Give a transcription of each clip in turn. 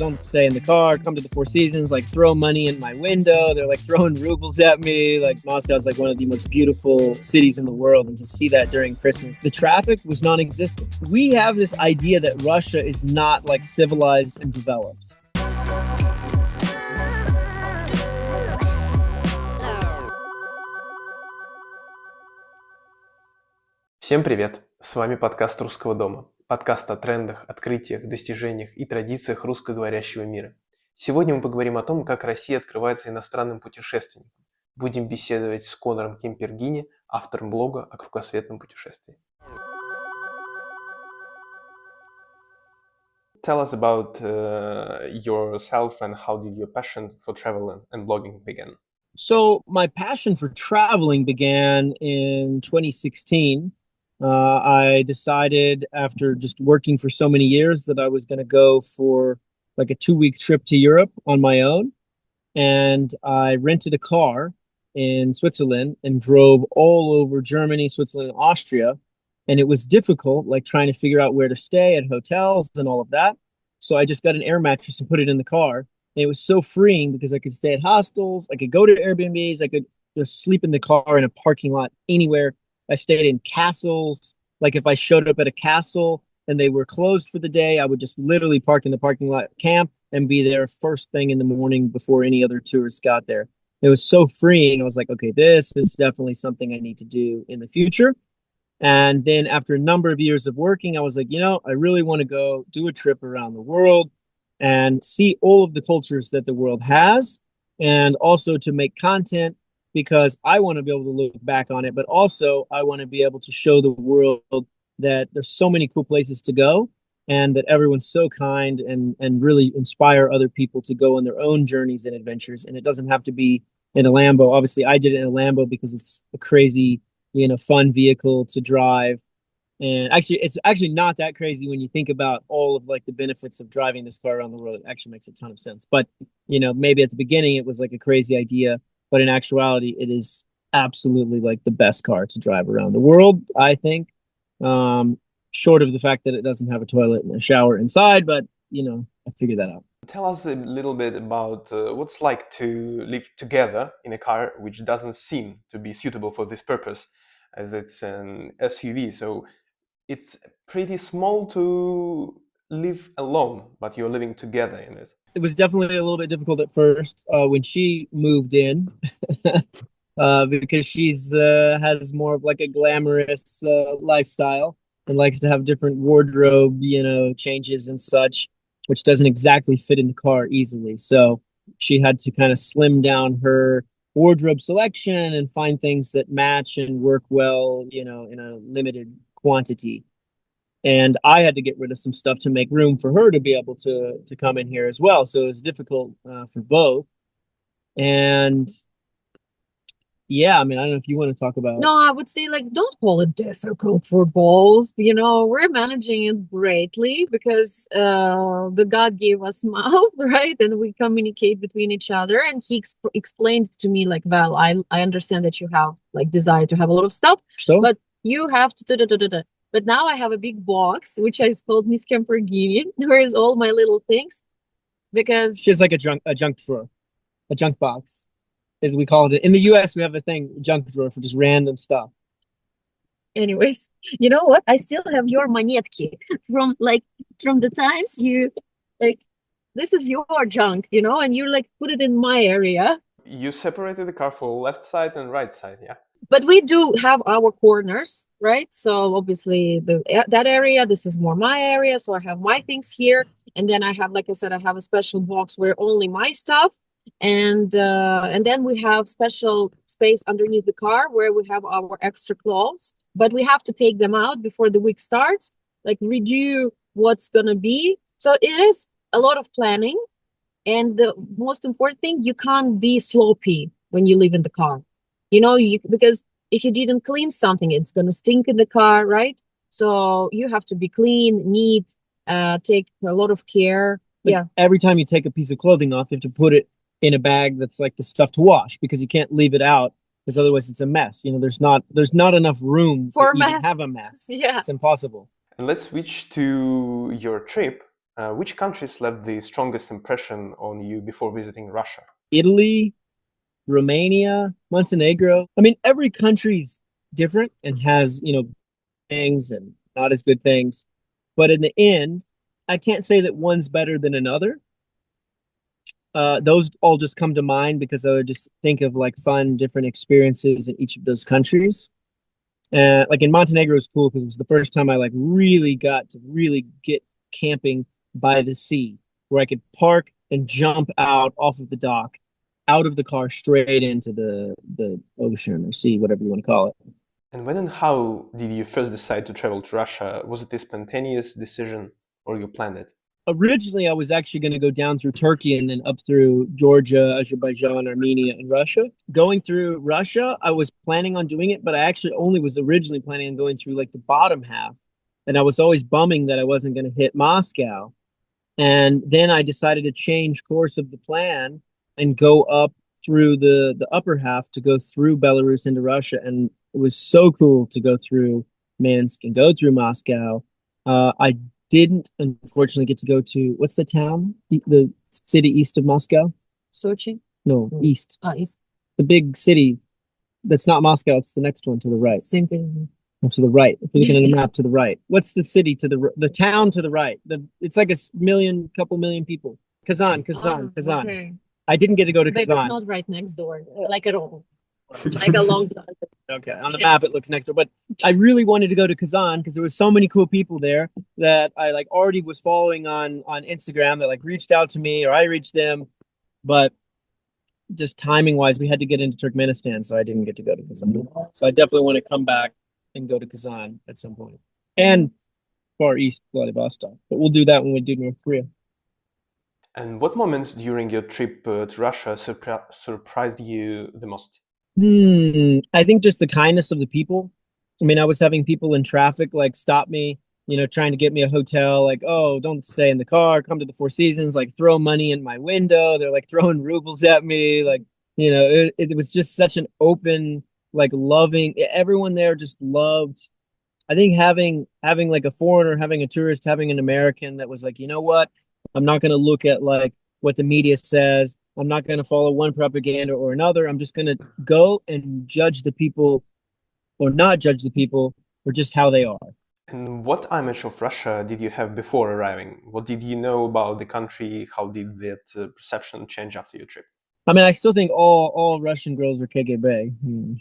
don't stay in the car, come to the Four Seasons, like throw money in my window. They're like throwing rubles at me. Like Moscow is like one of the most beautiful cities in the world. And to see that during Christmas, the traffic was non-existent. We have this idea that Russia is not like civilized and developed. Всем привет! С вами подкаст «Русского дома». Подкаст о трендах, открытиях, достижениях и традициях русскоговорящего мира. Сегодня мы поговорим о том, как Россия открывается иностранным путешественникам. Будем беседовать с Конором Camperghini, автором блога о кругосветном путешествии. Tell us about yourself and how did your passion for travel and blogging begin? So my passion for traveling began in 2016. I decided after just working for so many years that I was going to go for like a 2-week trip to Europe on my own. And I rented a car in Switzerland and drove all over Germany, Switzerland, and Austria. And it was difficult, like trying to figure out where to stay at hotels and all of that. So I just got an air mattress and put it in the car. And it was so freeing because I could stay at hostels, I could go to Airbnbs, I could just sleep in the car in a parking lot anywhere. I stayed in castles. Like if I showed up at a castle and they were closed for the day, I would just literally park in the parking lot, camp, and be there first thing in the morning before any other tourists got there. It was so freeing. I was like, okay, this is definitely something I need to do in the future. And then after a number of years of working, I was like, I really want to go do a trip around the world and see all of the cultures that the world has, and also to make content because I want to be able to look back on it, but also I want to be able to show the world that there's so many cool places to go and that everyone's so kind and really inspire other people to go on their own journeys and adventures. And it doesn't have to be in a Lambo. Obviously, I did it in a Lambo because it's a crazy, fun vehicle to drive. And actually, it's actually not that crazy when you think about all of like the benefits of driving this car around the world. It actually makes a ton of sense. But, maybe at the beginning it was like a crazy idea, but in actuality, it is absolutely like the best car to drive around the world, I think. Short of the fact that it doesn't have a toilet and a shower inside, but, I figured that out. Tell us a little bit about what's like to live together in a car which doesn't seem to be suitable for this purpose, as it's an SUV. So it's pretty small to live alone, but you're living together in it. It was definitely a little bit difficult at first when she moved in because she's has more of like a glamorous lifestyle and likes to have different wardrobe, changes and such, which doesn't exactly fit in the car easily. So she had to kind of slim down her wardrobe selection and find things that match and work well, in a limited quantity. And I had to get rid of some stuff to make room for her to be able to come in here as well. So it was difficult for both. And yeah, I don't know if you want to talk about. No, I would say don't call it difficult for both. We're managing it greatly because the God gave us mouth, right? And we communicate between each other. And he explained to me well, I understand that you have desire to have a lot of stuff, but you have to. But now I have a big box, which is called Miss Camperghini, where is all my little things, because she has like a junk drawer, a junk box, as we call it. In the US, we have a thing, junk drawer, for just random stuff. Anyways, you know what? I still have your monetki from the times you this is your junk, and you put it in my area. You separated the car for left side and right side, yeah? But we do have our corners, right? So obviously that area, this is more my area. So I have my things here. And then I have, like I said, I have a special box where only my stuff. And then we have special space underneath the car where we have our extra clothes. But we have to take them out before the week starts, redo what's going to be. So it is a lot of planning. And the most important thing, you can't be sloppy when you live in the car. Because if you didn't clean something, it's going to stink in the car, right? So you have to be clean, neat, take a lot of care. Every time you take a piece of clothing off, you have to put it in a bag that's like the stuff to wash, because you can't leave it out because otherwise it's a mess. There's not enough room for to even have a mess. Yeah. It's impossible. And let's switch to your trip. Which countries left the strongest impression on you before visiting Russia? Italy, Romania, Montenegro. I mean, every country's different and has, things and not as good things. But in the end, I can't say that one's better than another. Those all just come to mind because I would just think of like fun, different experiences in each of those countries. Like in Montenegro was cool because it was the first time I like really got to really get camping by the sea, where I could park and jump out off of the dock, out of the car, straight into the ocean or sea, whatever you want to call it. And when and how did you first decide to travel to Russia? Was it a spontaneous decision or you planned it? Originally, I was actually going to go down through Turkey and then up through Georgia, Azerbaijan, Armenia, and Russia. Going through Russia, I was planning on doing it, but I actually only was originally planning on going through like the bottom half. And I was always bumming that I wasn't going to hit Moscow. And then I decided to change course of the plan and go up through the upper half to go through Belarus into Russia. And it was so cool to go through Minsk and go through Moscow. I didn't unfortunately get to go to what's the town? The city east of Moscow? Sochi? No, east. East. The big city that's not Moscow, it's the next one to the right. Same thing. To the right. If you're looking at the map to the right. What's the city to the town to the right? It's like couple million people. Kazan. Okay. I didn't get to go to But it's Kazan. not right next door, like at all. It's like a long time. Okay, on the map it looks next door, but I really wanted to go to Kazan because there was so many cool people there that I like already was following on Instagram that like reached out to me or I reached them, but just timing wise, we had to get into Turkmenistan, so I didn't get to go to Kazan. So I definitely want to come back and go to Kazan at some point, and Far East Vladivostok. But we'll do that when we do North Korea. And what moments during your trip to Russia surprised you the most? I think just the kindness of the people. I mean, I was having people in traffic like stop me, trying to get me a hotel, like, oh, don't stay in the car, come to the Four Seasons, like throw money in my window. They're like throwing rubles at me. Like, it was just such an open, like loving, everyone there just loved. I think having like a foreigner, having a tourist, having an American that was like, you know what? I'm not going to look at like what the media says. I'm not going to follow one propaganda or another. I'm just going to go and judge the people or not judge the people for just how they are. And what image of Russia did you have before arriving? What did you know about the country? How did that perception change after your trip? I mean, I still think all Russian girls are KGB.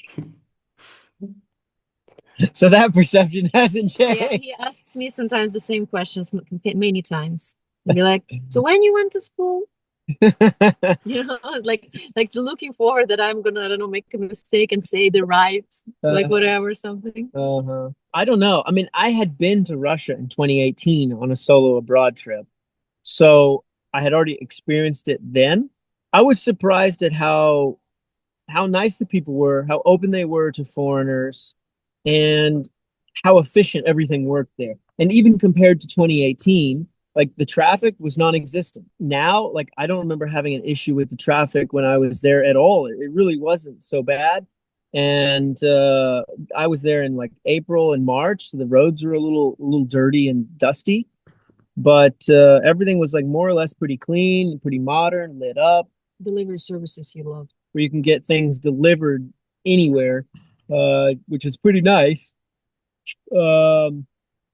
So that perception hasn't changed. Yeah, he asks me sometimes the same questions many times. And be like, so when you went to school? Like looking forward that I'm gonna, I don't know, make a mistake and say the right, like whatever, something. I don't know. I mean, I had been to Russia in 2018 on a solo abroad trip. So I had already experienced it then. I was surprised at how nice the people were, how open they were to foreigners, and how efficient everything worked there. And even compared to 2018, like the traffic was non-existent. Now, like I don't remember having an issue with the traffic when I was there at all. It really wasn't so bad. And I was there in like April and March, so the roads were a little dirty and dusty, but everything was like more or less pretty clean, pretty modern, lit up. Delivery services you love. Where you can get things delivered anywhere, which is pretty nice.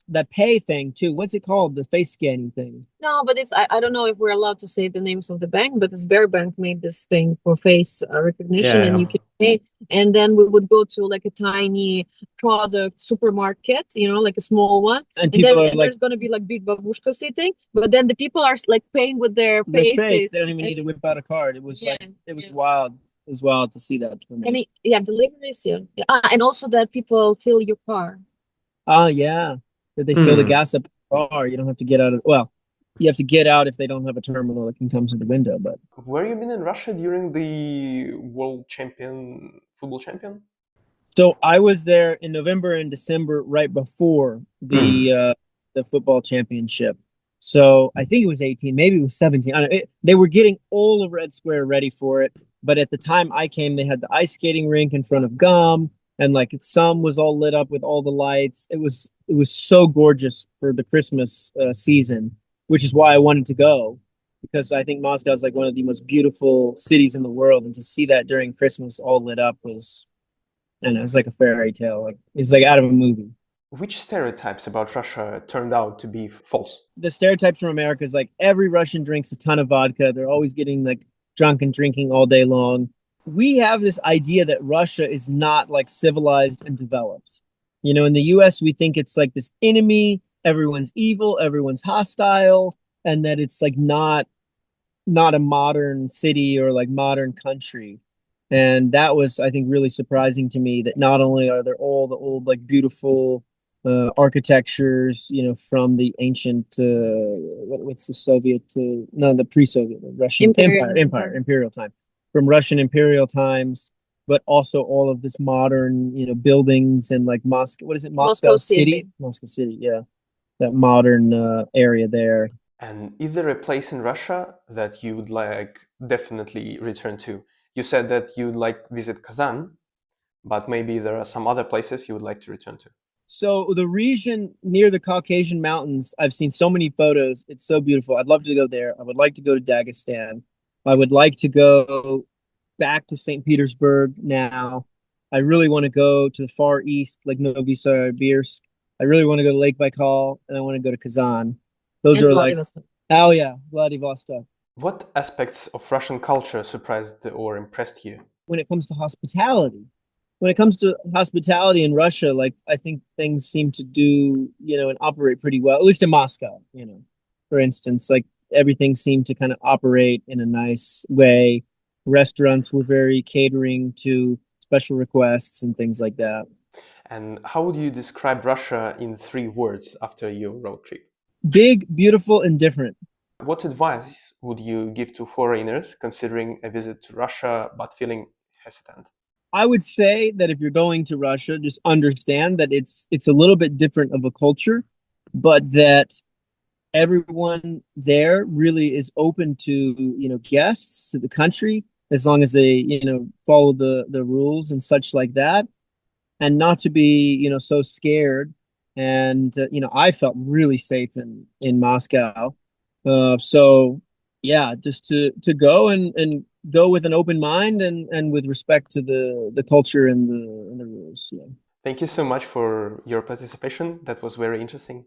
That pay thing too. What's it called? The face scanning thing. No, but it's I don't know if we're allowed to say the names of the bank, but this Bank made this thing for face recognition, and you can pay. And then we would go to like a tiny product supermarket, like a small one, and then like, there's gonna be like big babushka sitting, but then the people are like paying with their face. They don't even need to whip out a card. It was wild. It was wild to see that for me. And deliveries, and also that people fill your car. Oh yeah. That they fill the gas up the car. You don't have to get out of, well, you have to get out if they don't have a terminal that can come to the window. But were you been in Russia during the football champion? So I was there in November and December, right before the football championship. So I think it was 18, maybe it was 17. They were getting all of Red Square ready for it, but at the time I came, they had the ice skating rink in front of GUM, and like some was all lit up with all the lights. It was so gorgeous for the Christmas season. which is why I wanted to go, because I think Moscow is like one of the most beautiful cities in the world, and to see that during Christmas all lit up was, and it was like a fairy tale. Like it's like out of a movie. Which stereotypes about Russia turned out to be false? The stereotypes from America is like every Russian drinks a ton of vodka. They're always getting like drunk and drinking all day long. We have this idea that Russia is not like civilized and developed. You know, in the US, we think it's like this enemy, everyone's evil, everyone's hostile, and that it's like not a modern city or like modern country. And that was, I think, really surprising to me that not only are there all the old, like beautiful architectures, you know, from the ancient, what's the Soviet, no, the pre-Soviet, the Russian Imperial time, from Russian imperial times, but also all of this modern, you know, buildings and like Moscow, what is it, Moscow City? Moscow City, yeah, that modern area there. And is there a place in Russia that you would like definitely return to? You said that you'd like visit Kazan, but maybe there are some other places you would like to return to. So the region near the Caucasian Mountains, I've seen so many photos. It's so beautiful. I'd love to go there. I would like to go to Dagestan. I would like to go back to St. Petersburg now. I really want to go to the Far East, like Novosibirsk. I really want to go to Lake Baikal, and I want to go to Kazan. Those And are like, Vladivostok. oh yeah, Vladivostok. What aspects of Russian culture surprised or impressed you? When it comes to hospitality, when it comes to hospitality in Russia, like I think things seem to do, you know, and operate pretty well, at least in Moscow, you know, for instance, like everything seemed to kind of operate in a nice way. Restaurants were very catering to special requests and things like that. And how would you describe Russia in 3 words after your road trip? Big, beautiful, and different. What advice would you give to foreigners considering a visit to Russia but feeling hesitant? I would say that if you're going to Russia, just understand that it's a little bit different of a culture, but that everyone there really is open to, you know, guests to the country, as long as they, you know, follow the rules and such like that, and not to be, you know, so scared. And you know, I felt really safe in Moscow. So yeah, just to go and go with an open mind and with respect to the culture and the rules. Yeah. Thank you so much for your participation. That was very interesting.